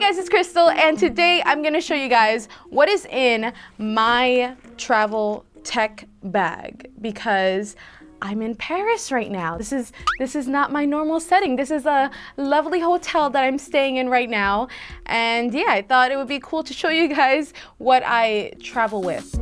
guys, it's Crystal, and today I'm gonna show you guys what is in my travel tech bag because I'm in Paris right now. This is not my normal setting. This is a lovely hotel that I'm staying in right now. And yeah, I thought it would be cool to show you guys what I travel with.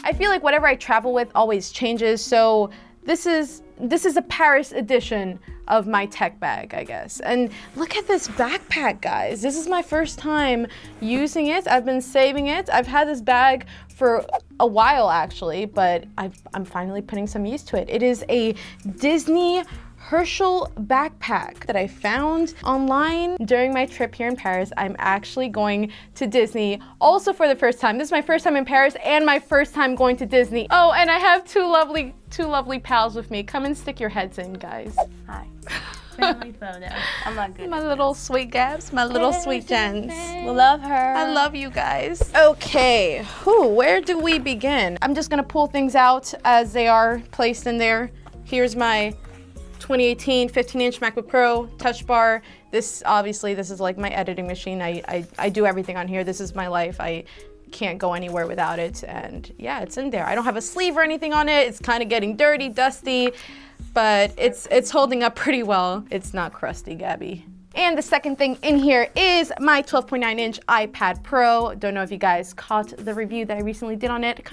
I feel like whatever I travel with always changes, so this is a Paris edition of my tech bag, I guess. And look at this backpack, guys. This is my first time using it. I've been saving it. I've had this bag for a while actually, but I'm finally putting some use to it. It is a Disney Herschel backpack that I found online during my trip here in Paris. I'm actually going to Disney also for the first time. This is my first time in Paris and my first time going to Disney. Oh, and I have two lovely pals with me. Come and stick your heads in, guys. Hi. Family photo. I'm not good. My little sweet Gabs, my little sweet Jens. We love her. I love you guys. Okay, where do we begin? I'm just gonna pull things out as they are placed in there. Here's my 2018 15-inch MacBook Pro touch bar. This is like my editing machine. I do everything on here. This is my life. I can't go anywhere without it. And yeah, it's in there. I don't have a sleeve or anything on it. It's kind of getting dirty, dusty, but it's holding up pretty well. It's not crusty, Gabby. And the second thing in here is my 12.9-inch iPad Pro. Don't know if you guys caught the review that I recently did on it,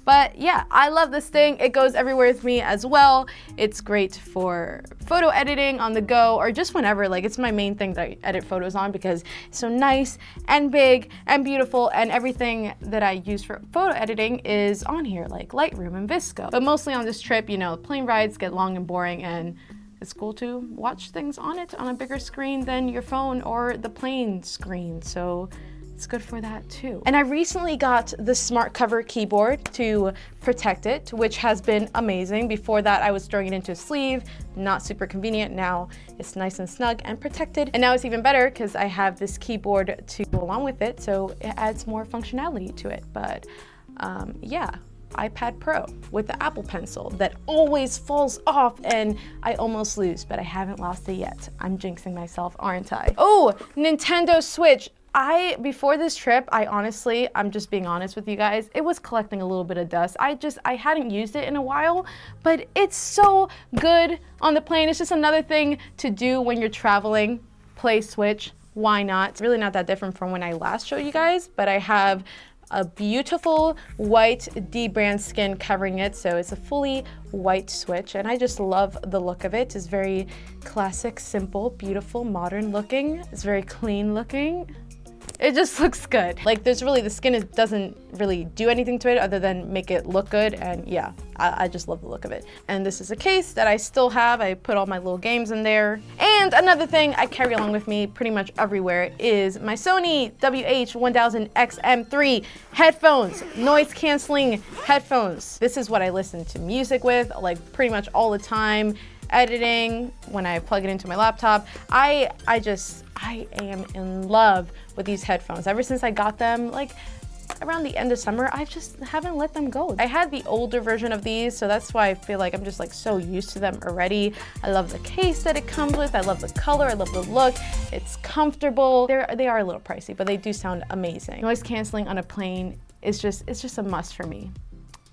but yeah, I love this thing. It goes everywhere with me as well. It's great for photo editing on the go or just whenever. Like, it's my main thing that I edit photos on because it's so nice and big and beautiful, and everything that I use for photo editing is on here, like Lightroom and VSCO. But mostly on this trip, you know, plane rides get long and boring, and it's cool to watch things on it on a bigger screen than your phone or the plane screen, so it's good for that too. And I recently got the smart cover keyboard to protect it, which has been amazing. Before that, I was throwing it into a sleeve, not super convenient. Now it's nice and snug and protected. And now it's even better because I have this keyboard to go along with it, so it adds more functionality to it. But yeah. iPad Pro with the Apple Pencil that always falls off and I almost lose, but I haven't lost it yet. I'm jinxing myself, aren't I? Oh, Nintendo Switch. Before this trip, I'm just being honest with you guys, it was collecting a little bit of dust. I hadn't used it in a while, but it's so good on the plane. It's just another thing to do when you're traveling. Play Switch, why not? It's really not that different from when I last showed you guys, but I have a beautiful white D-brand skin covering it, so it's a fully white Switch, and I just love the look of it. It's very classic, simple, beautiful, modern looking. It's very clean looking. It just looks good. Like, the skin doesn't really do anything to it other than make it look good, and yeah, I just love the look of it. And this is a case that I still have. I put all my little games in there. And another thing I carry along with me pretty much everywhere is my Sony WH-1000XM3 headphones, noise canceling headphones. This is what I listen to music with, like pretty much all the time. Editing, when I plug it into my laptop, I am in love with these headphones. Ever since I got them, like around the end of summer, I just haven't let them go. I had the older version of these, so that's why I feel like I'm just like so used to them already. I love the case that it comes with. I love the color. I love the look. It's comfortable. They are a little pricey, but they do sound amazing. Noise canceling on a plane is just a must for me.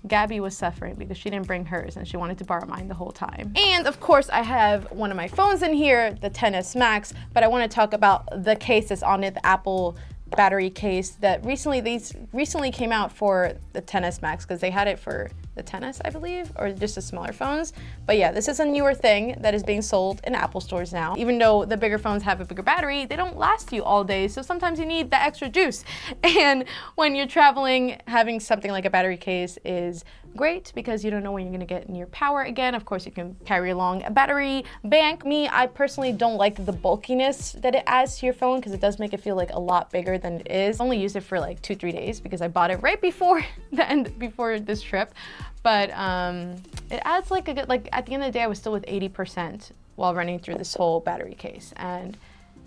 Gabby was suffering because she didn't bring hers and she wanted to borrow mine the whole time. And of course I have one of my phones in here, the XS Max, but I want to talk about the case that's on it, the Apple battery case that recently came out for the XS Max because they had it for the XS, I believe, or just the smaller phones. But yeah, this is a newer thing that is being sold in Apple stores now. Even though the bigger phones have a bigger battery, they don't last you all day, so sometimes you need the extra juice. And when you're traveling, having something like a battery case is great because you don't know when you're gonna get near power again. Of course, you can carry along a battery bank. I personally don't like the bulkiness that it adds to your phone because it does make it feel like a lot bigger than it is. I only used it for like 2-3 days because I bought it right before before this trip. But it adds like a good, like at the end of the day, I was still with 80% while running through this whole battery case. And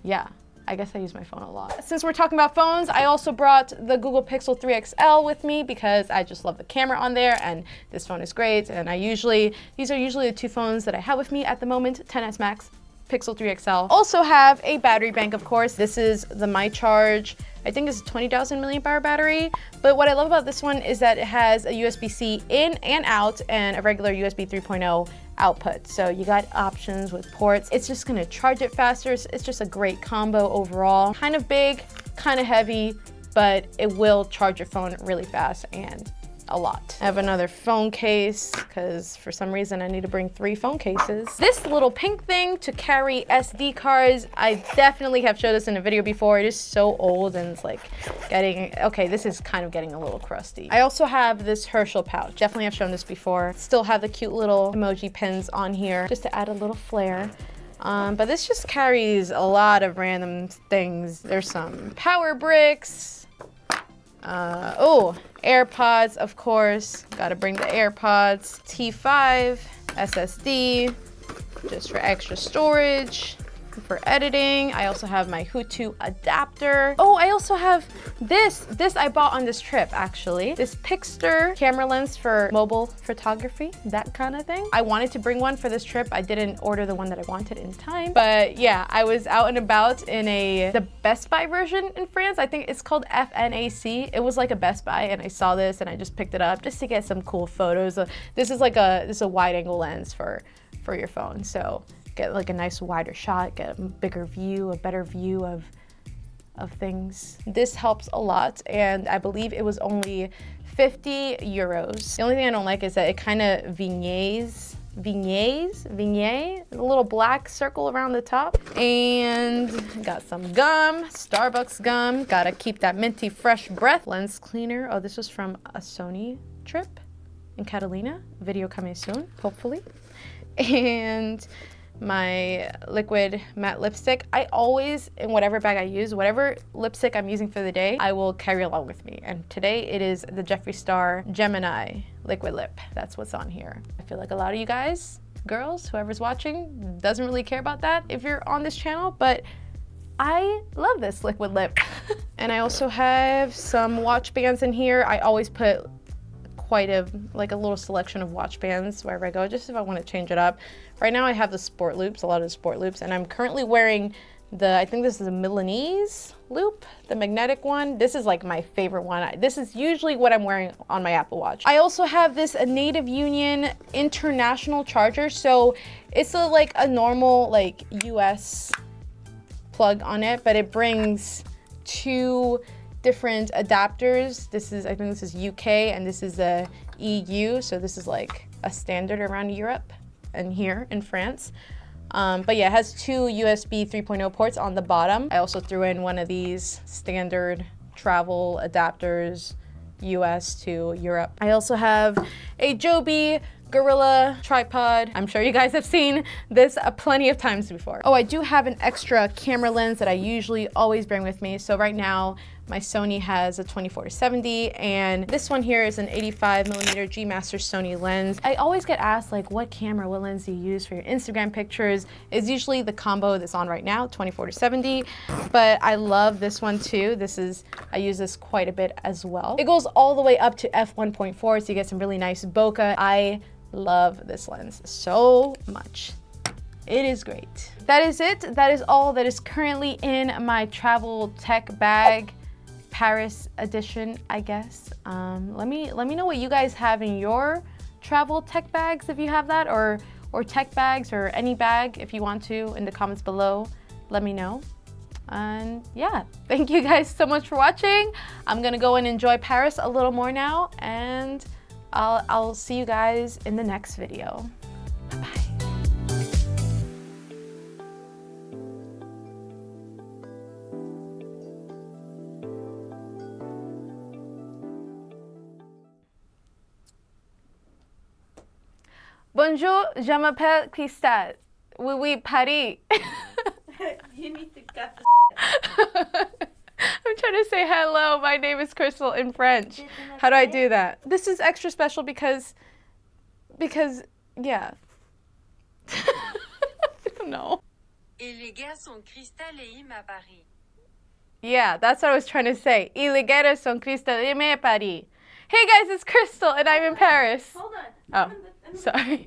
yeah, I guess I use my phone a lot. Since we're talking about phones, I also brought the Google Pixel 3 XL with me because I just love the camera on there, and this phone is great. And these are usually the two phones that I have with me at the moment, 10s Max, Pixel 3 XL. Also have a battery bank, of course. This is the MyCharge. I think it's a 20,000 milliamp hour battery. But what I love about this one is that it has a USB-C in and out and a regular USB 3.0 output. So you got options with ports. It's just gonna charge it faster. It's just a great combo overall. Kind of big, kind of heavy, but it will charge your phone really fast and a lot. I have another phone case because for some reason I need to bring 3 phone cases. This little pink thing to carry SD cards, I definitely have showed this in a video before. It is so old and it's like okay, this is kind of getting a little crusty. I also have this Herschel pouch. Definitely have shown this before. Still have the cute little emoji pins on here just to add a little flair. But this just carries a lot of random things. There's some power bricks. AirPods, of course. Gotta bring the AirPods. T5, SSD, just for extra storage. For editing, I also have my Hutu adapter. Oh, I also have this. This I bought on this trip, actually. This Pixter camera lens for mobile photography, that kind of thing. I wanted to bring one for this trip. I didn't order the one that I wanted in time. But yeah, I was out and about in the Best Buy version in France. I think it's called FNAC. It was like a Best Buy, and I saw this and I just picked it up just to get some cool photos. This is a wide angle lens for your phone. So get like a nice wider shot, get a bigger view, a better view of things. This helps a lot, and I believe it was only 50 euros. The only thing I don't like is that it kind of vignettes, a little black circle around the top. And got some gum, Starbucks gum. Gotta keep that minty fresh breath. Lens cleaner. Oh, this was from a Sony trip in Catalina. Video coming soon, hopefully. And my liquid matte lipstick. I always, in whatever bag I use, whatever lipstick I'm using for the day, I will carry along with me. And today it is the Jeffree Star Gemini liquid lip. That's what's on here. I feel like a lot of you guys, girls, whoever's watching, doesn't really care about that if you're on this channel, but I love this liquid lip. And I also have some watch bands in here. I always put quite a little selection of watch bands wherever I go, just if I want to change it up. Right now I have the sport loops, a lot of the sport loops, and I'm currently wearing I think this is a Milanese loop, the magnetic one. This is like my favorite one. This is usually what I'm wearing on my Apple Watch. I also have this Native Union international charger. So it's like a normal US plug on it, but it brings 2 different adapters. I think this is UK and this is a EU. So this is like a standard around Europe and here in France. But yeah, it has 2 USB 3.0 ports on the bottom. I also threw in one of these standard travel adapters, US to Europe. I also have a Joby Gorilla tripod. I'm sure you guys have seen this plenty of times before. Oh, I do have an extra camera lens that I usually always bring with me. So right now, my Sony has a 24-70, and this one here is an 85mm G Master Sony lens. I always get asked what lens do you use for your Instagram pictures? It's usually the combo that's on right now, 24-70, but I love this one too. I use this quite a bit as well. It goes all the way up to f1.4, so you get some really nice bokeh. I love this lens so much. It is great. That is it. That is all that is currently in my travel tech bag. Paris edition, I guess. Let me know what you guys have in your travel tech bags, if you have that, or tech bags, or any bag if you want to, in the comments below. Let me know. And yeah, thank you guys so much for watching. I'm gonna go and enjoy Paris a little more now, and I'll see you guys in the next video. Bye-bye. Bonjour, je m'appelle Pixter. Oui, oui, Paris. You need to cut I'm trying to say hello, my name is Crystal in French. How do I do that? This is extra special because, yeah. I don't know. Et les gars sont Cristal et Im à Paris. Yeah, that's what I was trying to say. Y ligueras son Crystal y me Paris. Hey guys, it's Crystal and I'm in Paris. Hold on. Oh, sorry.